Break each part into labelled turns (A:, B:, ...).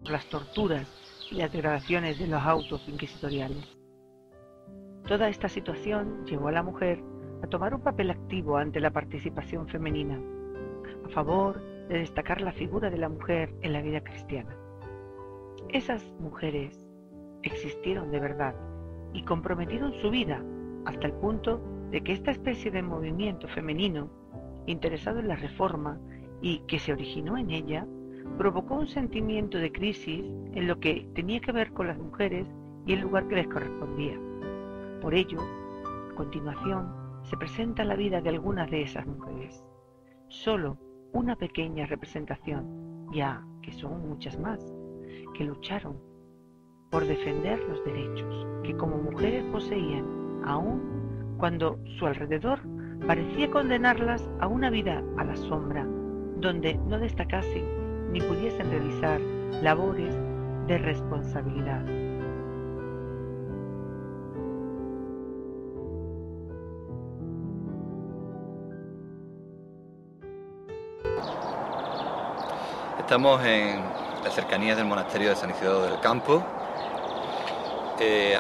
A: por las torturas y las degradaciones de los autos inquisitoriales. Toda esta situación llevó a la mujer a tomar un papel activo ante la participación femenina, a favor de destacar la figura de la mujer en la vida cristiana. Esas mujeres existieron de verdad y comprometieron su vida hasta el punto de que esta especie de movimiento femenino, interesado en la reforma y que se originó en ella, provocó un sentimiento de crisis en lo que tenía que ver con las mujeres y el lugar que les correspondía. Por ello, a continuación, se presenta la vida de algunas de esas mujeres. Solo una pequeña representación, ya que son muchas más, que lucharon por defender los derechos que como mujeres poseían, aun cuando su alrededor parecía condenarlas a una vida a la sombra, donde no destacasen ni pudiesen realizar labores de responsabilidad.
B: Estamos en las cercanías del monasterio de San Isidoro del Campo.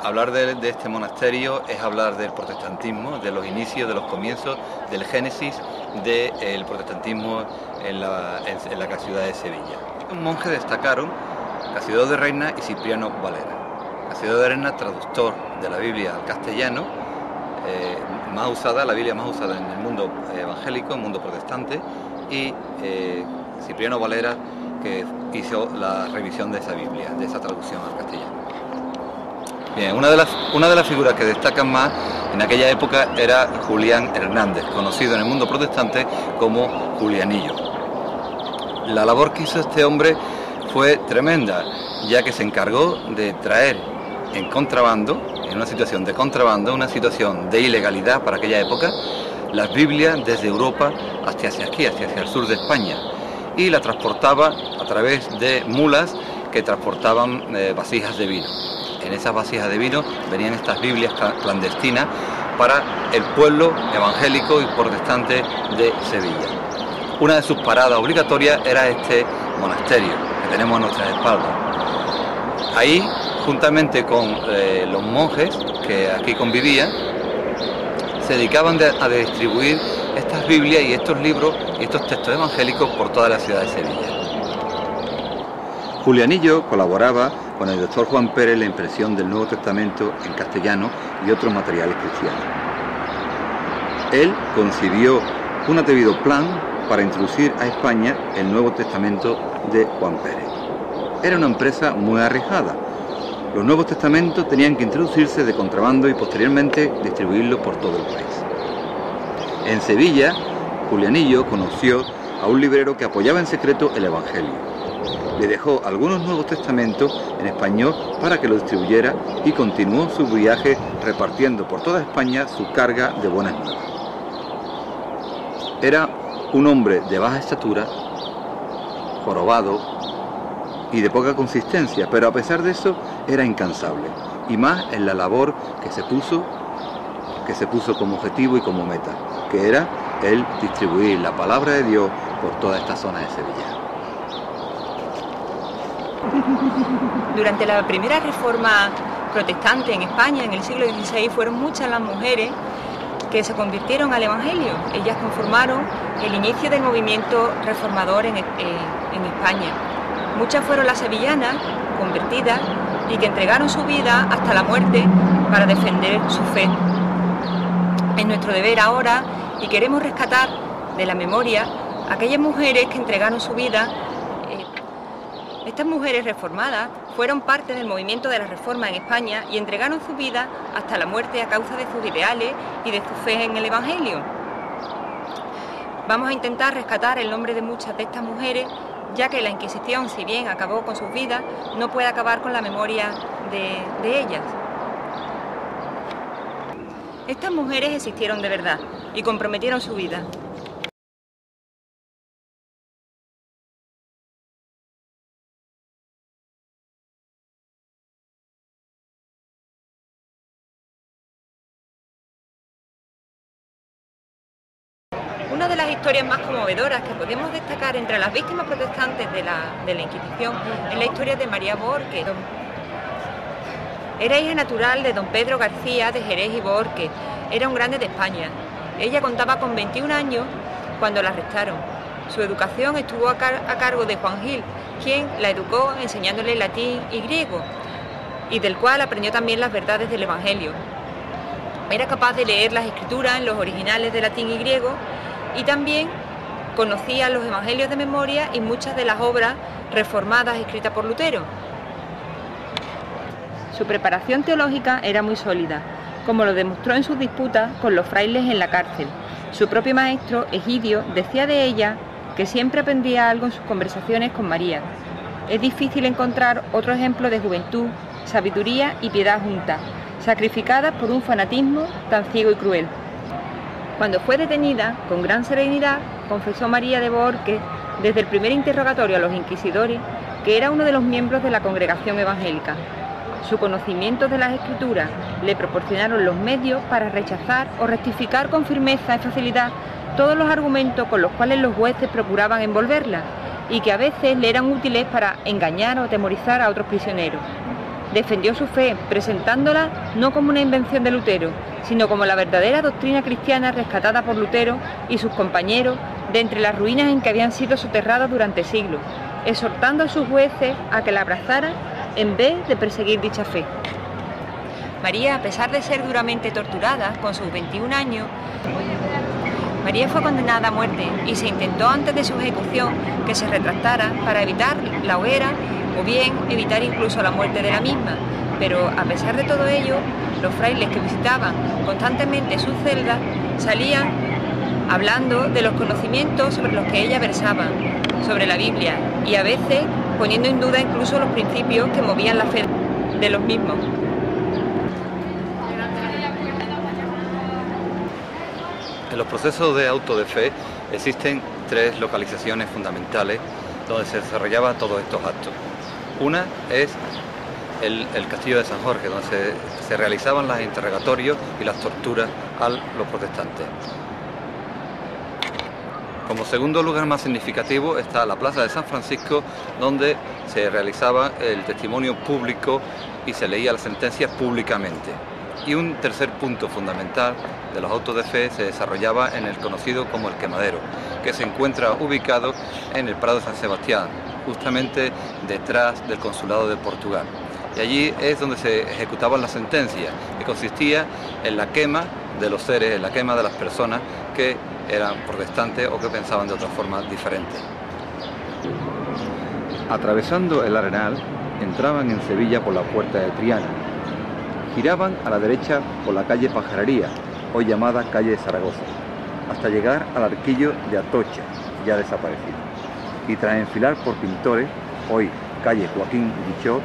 B: Hablar de este monasterio es hablar del protestantismo, de los inicios, de los comienzos, del génesis del protestantismo en la ciudad de Sevilla. Un monje destacaron Casiodoro de Reina y Cipriano Valera. Casiodoro de Reina, traductor de la Biblia al castellano, la Biblia más usada en el mundo evangélico, en el mundo protestante, y Cipriano Valera, que hizo la revisión de esa Biblia, de esa traducción al castellano. Bien, una de las figuras que destacan más en aquella época era Julián Hernández, conocido en el mundo protestante como Julianillo. La labor que hizo este hombre fue tremenda, ya que se encargó de traer en contrabando, en una situación de contrabando, una situación de ilegalidad para aquella época, las Biblias desde Europa hacia el sur de España, y la transportaba a través de mulas que transportaban vasijas de vino. En esas vasijas de vino venían estas Biblias clandestinas para el pueblo evangélico y protestante de Sevilla. Una de sus paradas obligatorias era este monasterio que tenemos a nuestras espaldas. Ahí, juntamente con los monjes que aquí convivían, se dedicaban a distribuir estas Biblias y estos libros y estos textos evangélicos por toda la ciudad de Sevilla. Julianillo colaboraba con el doctor Juan Pérez en la impresión del Nuevo Testamento en castellano y otros materiales cristianos. Él concibió un atrevido plan para introducir a España el Nuevo Testamento de Juan Pérez. Era una empresa muy arriesgada. Los Nuevos Testamentos tenían que introducirse de contrabando y posteriormente distribuirlos por todo el país. En Sevilla, Julianillo conoció a un librero que apoyaba en secreto el Evangelio. Le dejó algunos Nuevos Testamentos en español para que lo distribuyera y continuó su viaje repartiendo por toda España su carga de buenas nuevas. Era un hombre de baja estatura, jorobado y de poca consistencia, pero a pesar de eso era incansable, y más en la labor que se puso como objetivo y como meta, que era el distribuir la palabra de Dios por toda esta zona de Sevilla.
C: Durante la primera reforma protestante en España, en el siglo XVI, fueron muchas las mujeres que se convirtieron al Evangelio. Ellas conformaron el inicio del movimiento reformador en España. Muchas fueron las sevillanas convertidas y que entregaron su vida hasta la muerte para defender su fe. Es nuestro deber ahora, y queremos rescatar de la memoria a aquellas mujeres que entregaron su vida. Estas mujeres reformadas fueron parte del movimiento de la Reforma en España y entregaron su vida hasta la muerte a causa de sus ideales y de su fe en el Evangelio. Vamos a intentar rescatar el nombre de muchas de estas mujeres, ya que la Inquisición, si bien acabó con sus vidas, no puede acabar con la memoria de ellas. Estas mujeres existieron de verdad y comprometieron su vida. Una una de las historias más conmovedoras que podemos destacar entre las víctimas protestantes de la Inquisición es la historia de María Bohórquez. Era hija natural de don Pedro García de Jerez y Bohórquez. Era un grande de España. Ella contaba con 21 años cuando la arrestaron. Su educación estuvo a cargo de Juan Gil, quien la educó enseñándole latín y griego, y del cual aprendió también las verdades del Evangelio. Era capaz de leer las escrituras en los originales de latín y griego, y también conocía los evangelios de memoria y muchas de las obras reformadas escritas por Lutero. Su preparación teológica era muy sólida, como lo demostró en sus disputas con los frailes en la cárcel. Su propio maestro, Egidio, decía de ella que siempre aprendía algo en sus conversaciones con María. Es difícil encontrar otro ejemplo de juventud, sabiduría y piedad juntas, sacrificadas por un fanatismo tan ciego y cruel. Cuando fue detenida, con gran serenidad, confesó María de Bohórquez, desde el primer interrogatorio a los inquisidores, que era uno de los miembros de la congregación evangélica. Su conocimiento de las Escrituras le proporcionaron los medios para rechazar o rectificar con firmeza y facilidad todos los argumentos con los cuales los jueces procuraban envolverla y que a veces le eran útiles para engañar o atemorizar a otros prisioneros. Defendió su fe, presentándola no como una invención de Lutero, sino como la verdadera doctrina cristiana rescatada por Lutero y sus compañeros de entre las ruinas en que habían sido soterrados durante siglos, exhortando a sus jueces a que la abrazaran en vez de perseguir dicha fe. María, a pesar de ser duramente torturada con sus 21 años, María fue condenada a muerte y se intentó antes de su ejecución que se retractara para evitar la hoguera o bien evitar incluso la muerte de la misma. Pero a pesar de todo ello, los frailes que visitaban constantemente sus celdas salían hablando de los conocimientos sobre los que ella versaba, sobre la Biblia, y a veces poniendo en duda incluso los principios que movían la fe de los mismos.
B: En los procesos de auto de fe existen tres localizaciones fundamentales donde se desarrollaban todos estos actos. Una es el castillo de San Jorge, donde se realizaban los interrogatorios y las torturas a los protestantes. Como segundo lugar más significativo está la Plaza de San Francisco, donde se realizaba el testimonio público y se leía la sentencia públicamente. Y un tercer punto fundamental de los autos de fe se desarrollaba en el conocido como el Quemadero, que se encuentra ubicado en el Prado de San Sebastián, justamente detrás del Consulado de Portugal. Y allí es donde se ejecutaban las sentencias, que consistía en la quema de los seres, en la quema de las personas que eran protestantes o que pensaban de otra forma diferente. Atravesando el Arenal, entraban en Sevilla por la Puerta de Triana. Giraban a la derecha por la calle Pajarería, hoy llamada calle de Zaragoza, hasta llegar al Arquillo de Atocha, ya desaparecido. Y tras enfilar por Pintores, hoy calle Joaquín Guichot,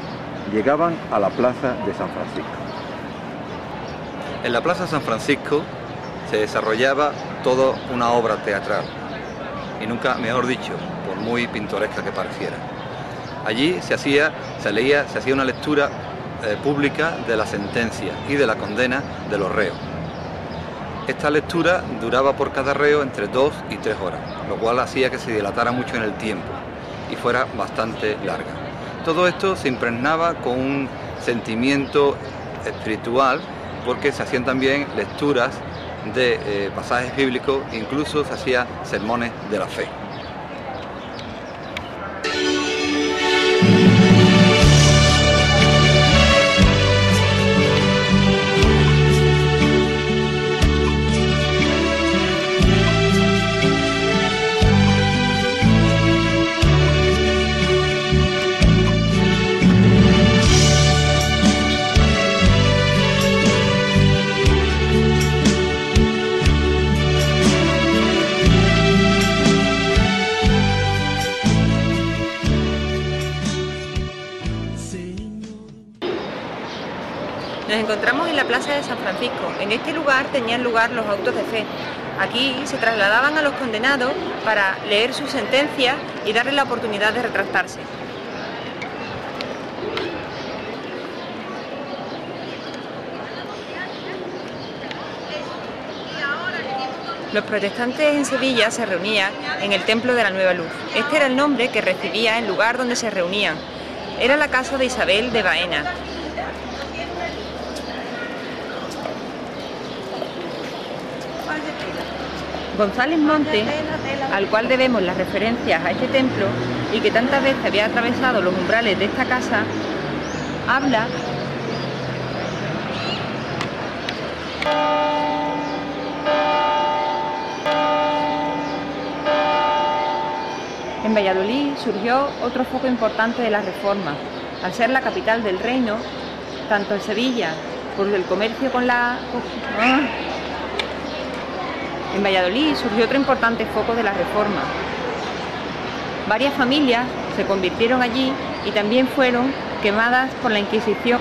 B: llegaban a la Plaza de San Francisco. En la Plaza de San Francisco se desarrollaba toda una obra teatral, y nunca mejor dicho, por muy pintoresca que pareciera. Allí se hacía una lectura pública de la sentencia y de la condena de los reos. Esta lectura duraba por cada reo entre 2 y 3 horas, lo cual hacía que se dilatara mucho en el tiempo y fuera bastante larga. Todo esto se impregnaba con un sentimiento espiritual, porque se hacían también lecturas de pasajes bíblicos, incluso se hacían sermones de la fe.
C: Nos encontramos en la Plaza de San Francisco. En este lugar tenían lugar los autos de fe. Aquí se trasladaban a los condenados para leer sus sentencias y darles la oportunidad de retractarse. Los protestantes en Sevilla se reunían en el Templo de la Nueva Luz. Este era el nombre que recibía el lugar donde se reunían. Era la casa de Isabel de Baena. González Montes, al cual debemos las referencias a este templo y que tantas veces había atravesado los umbrales de esta casa, habla En Valladolid surgió otro foco importante de la Reforma. Al ser la capital del reino, tanto en Sevilla por el comercio con la... En Valladolid surgió otro importante foco de la Reforma. Varias familias se convirtieron allí y también fueron quemadas por la Inquisición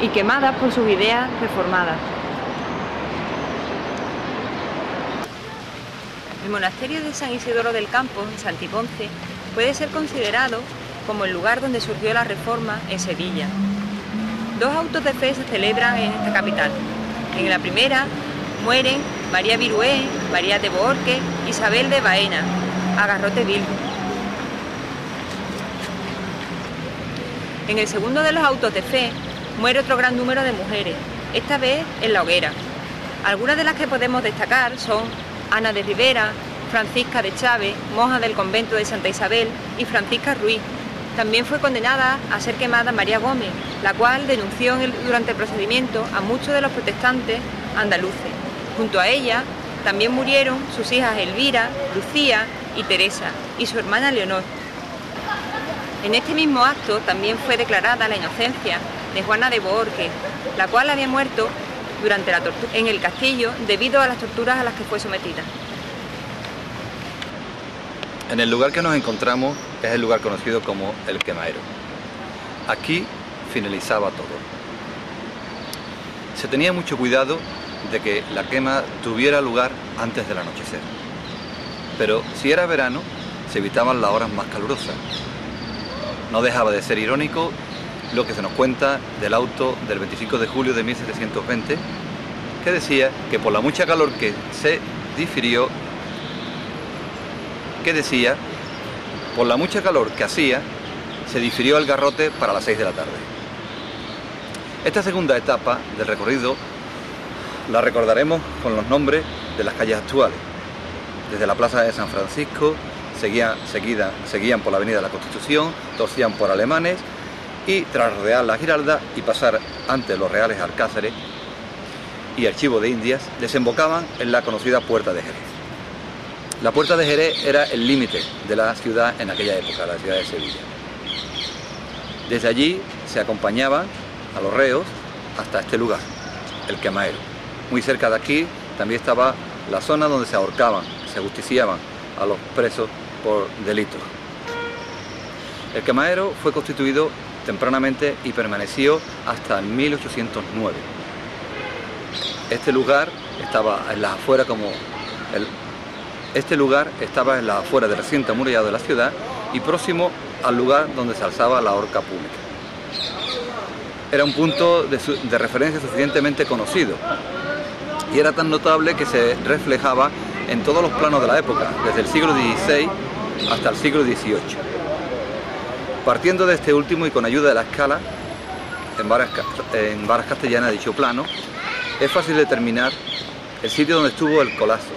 C: y quemadas por sus ideas reformadas. El monasterio de San Isidoro del Campo, en Santiponce, puede ser considerado como el lugar donde surgió la Reforma en Sevilla. 2 autos de fe se celebran en esta capital. En la primera mueren María Virué, María de Bohorques, Isabel de Baena, a garrote vil. En el segundo de los autos de fe muere otro gran número de mujeres, esta vez en la hoguera. Algunas de las que podemos destacar son Ana de Rivera, Francisca de Chávez, monja del convento de Santa Isabel, y Francisca Ruiz. También fue condenada a ser quemada María Gómez, la cual denunció durante el procedimiento a muchos de los protestantes andaluces. Junto a ella también murieron sus hijas Elvira, Lucía y Teresa, y su hermana Leonor. En este mismo acto también fue declarada la inocencia de Juana de Bohorques, la cual había muerto durante la tortura en el castillo debido a las torturas a las que fue sometida.
B: En el lugar que nos encontramos es el lugar conocido como el Quemadero. Aquí finalizaba todo. Se tenía mucho cuidado de que la quema tuviera lugar antes del anochecer. Pero si era verano, se evitaban las horas más calurosas. No dejaba de ser irónico lo que se nos cuenta del auto del 25 de julio de 1720, que decía que por la mucha calor que se difirió, por la mucha calor que hacía, se difirió el garrote para las 6 de la tarde. Esta segunda etapa del recorrido la recordaremos con los nombres de las calles actuales. Desde la Plaza de San Francisco, seguían por la Avenida de la Constitución, torcían por Alemanes y tras rodear la Giralda y pasar ante los Reales Alcázares y Archivo de Indias, desembocaban en la conocida Puerta de Jerez. La Puerta de Jerez era el límite de la ciudad en aquella época, la ciudad de Sevilla. Desde allí se acompañaban a los reos hasta este lugar, el Quemadero. Muy cerca de aquí también estaba la zona donde se ahorcaban, se ajusticiaban a los presos por delitos. El Quemadero fue constituido tempranamente y permaneció hasta 1809. Este lugar estaba en las afueras en la afuera del recinto amurallado de la ciudad y próximo al lugar donde se alzaba la horca pública. Era un punto de referencia suficientemente conocido y era tan notable que se reflejaba en todos los planos de la época, desde el siglo XVI hasta el siglo XVIII. Partiendo de este último y con ayuda de la escala, en varas castellanas de dicho plano, es fácil determinar el sitio donde estuvo el codalzo.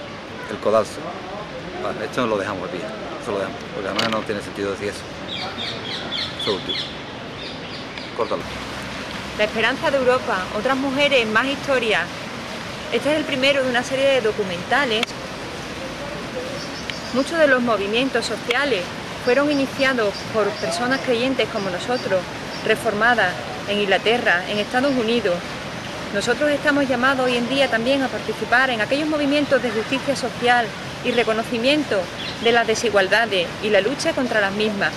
B: Vale, esto lo dejamos aquí, eso lo dejamos, porque además no tiene sentido decir eso. Eso último. Córtalo.
C: La esperanza de Europa, otras mujeres, más historias. Este es el primero de una serie de documentales. Muchos de los movimientos sociales fueron iniciados por personas creyentes como nosotros, reformadas en Inglaterra, en Estados Unidos. Nosotros estamos llamados hoy en día también a participar en aquellos movimientos de justicia social y reconocimiento de las desigualdades y la lucha contra las mismas.